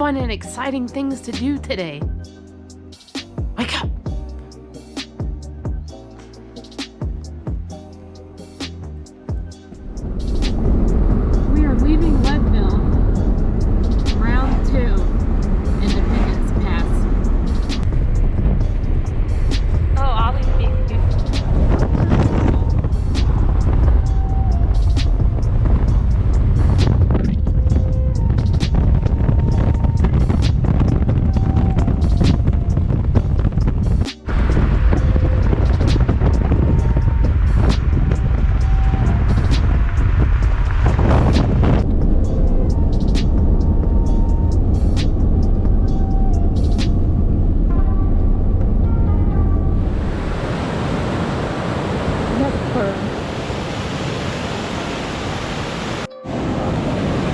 fun and exciting things to do today. Wake up. We are leaving Leadville, round 2, Independence Pass. Oh, Ollie's being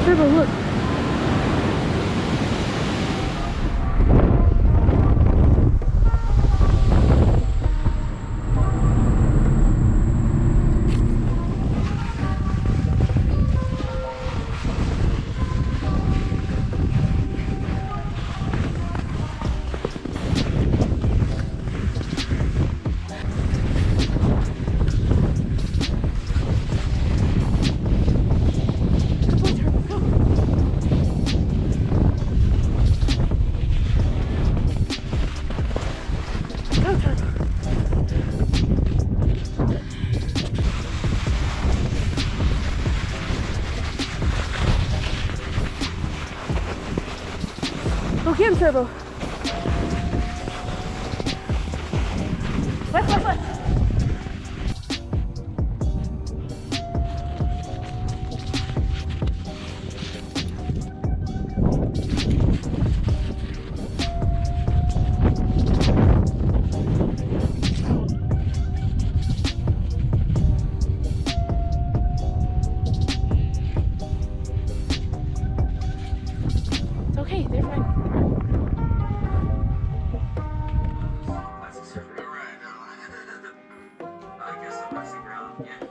Turbo, look. Get him, Turbo. Left, left, left. It's okay, they're fine. I guess I'm messing around. Yeah.